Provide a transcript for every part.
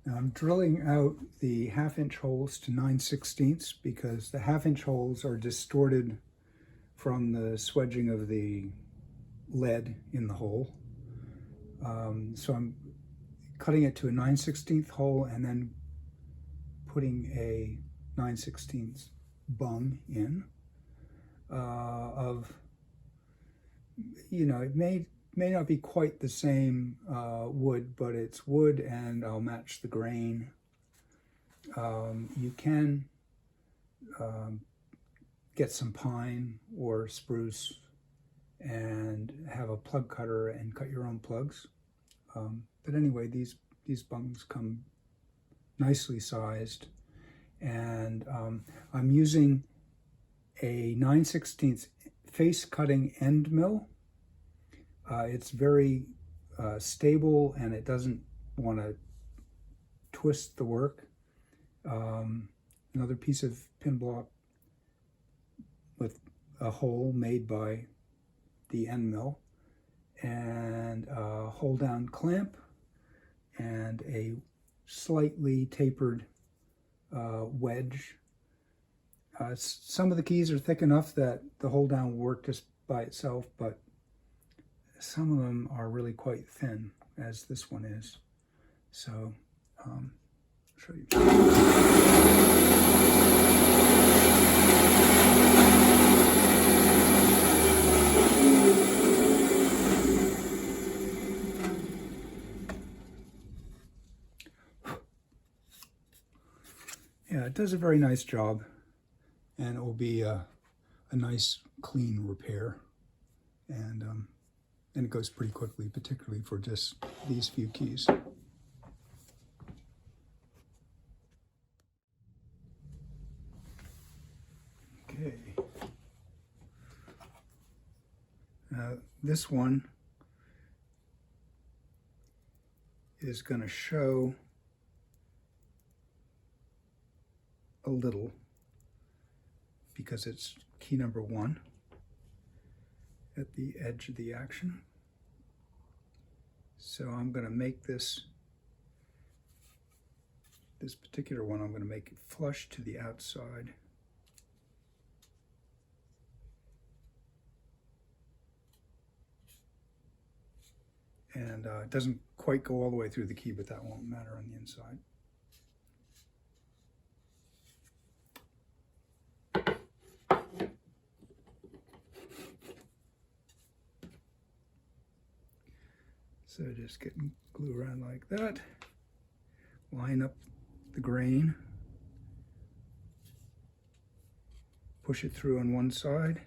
Now I'm drilling out the 1/2-inch holes to 9/16 because the 1/2-inch holes are distorted from the swedging of the lead in the hole. So I'm cutting it to a 9/16 hole and then putting a 9/16 bung in of, it may not be quite the same wood, but it's wood and I'll match the grain. You can get some pine or spruce and have a plug cutter and cut your own plugs. But anyway, these bungs come nicely sized, and I'm using a 9/16 face cutting end mill. It's very stable and it doesn't want to twist the work. Another piece of pin block with a hole made by the end mill, and a hold down clamp, and a slightly tapered wedge. Some of the keys are thick enough that the hold down will work just by itself, but some of them are really quite thin, as this one is. So I'll show you. Yeah, it does a very nice job, and it will be a nice clean repair, and it goes pretty quickly, particularly for just these few keys. Okay. This one is going to show a little because it's key number 1 at the edge of the action. So I'm going to make this particular one, I'm going to make it flush to the outside. And it doesn't quite go all the way through the key, but that won't matter on the inside. So just get glue around like that, line up the grain, push it through on one side.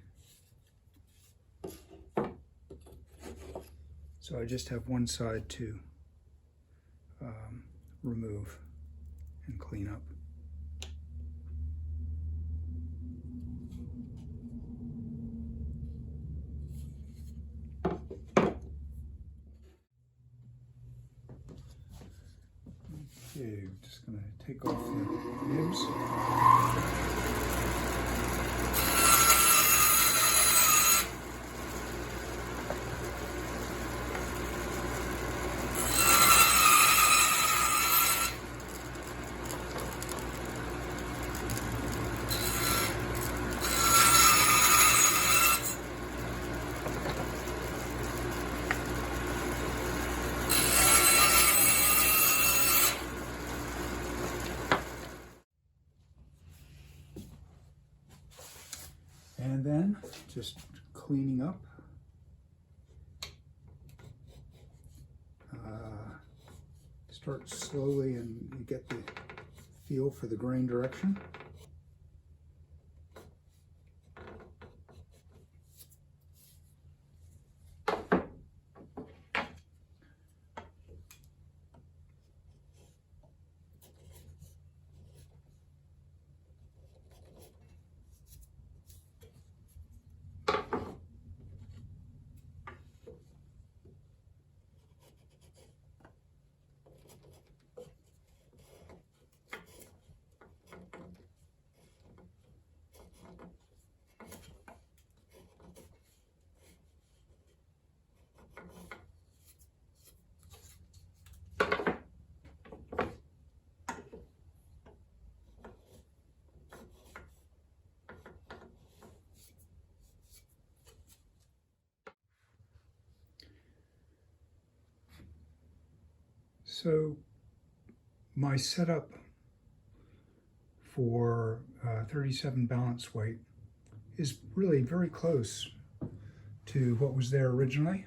So I just have one side to remove and clean up. Okay, I'm just going to take off the nibs. And then just cleaning up. Start slowly and you get the feel for the grain direction. So my setup for 37 balance weight is really very close to what was there originally.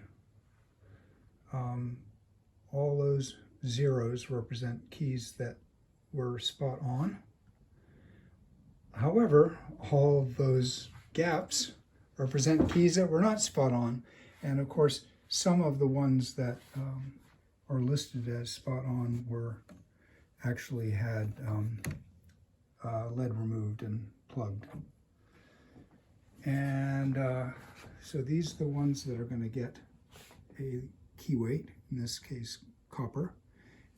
All those zeros represent keys that were spot on. However, all of those gaps represent keys that were not spot on. And of course, some of the ones that are listed as spot on were actually had lead removed and plugged. And so these are the ones that are going to get a key weight, in this case copper.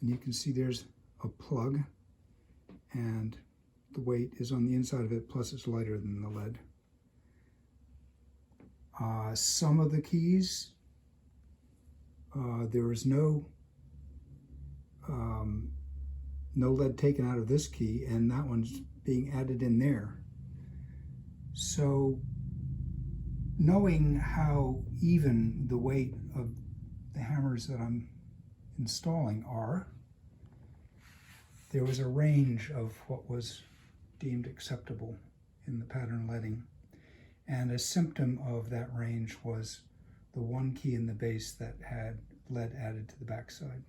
And you can see there's a plug, and the weight is on the inside of it, plus it's lighter than the lead. Some of the keys, there is no lead taken out of this key, and that one's being added in there. So knowing how even the weight of the hammers that I'm installing are, there was a range of what was deemed acceptable in the pattern leading. And a symptom of that range was the one key in the base that had lead added to the backside.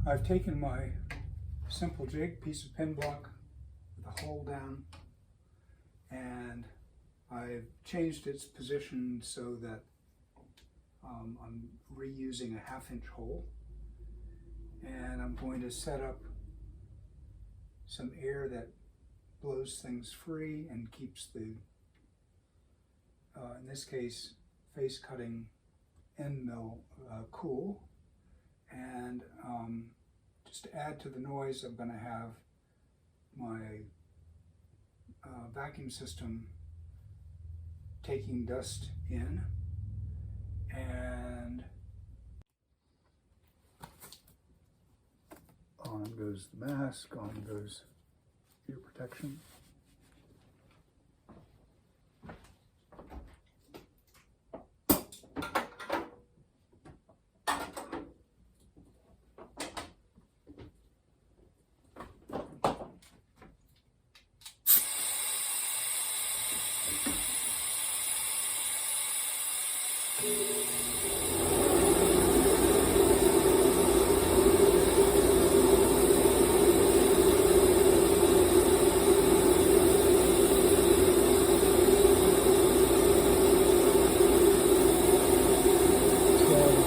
I've taken my simple jig, piece of pin block with a hole down, and I've changed its position so that I'm reusing a 1/2 inch hole, and I'm going to set up some air that blows things free and keeps the, in this case, face cutting end mill cool. And just to add to the noise, I'm going to have my vacuum system taking dust in, and on goes the mask, on goes ear protection.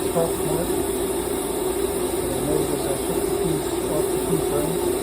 Top mark. And I know as I took the piece off the keyframe,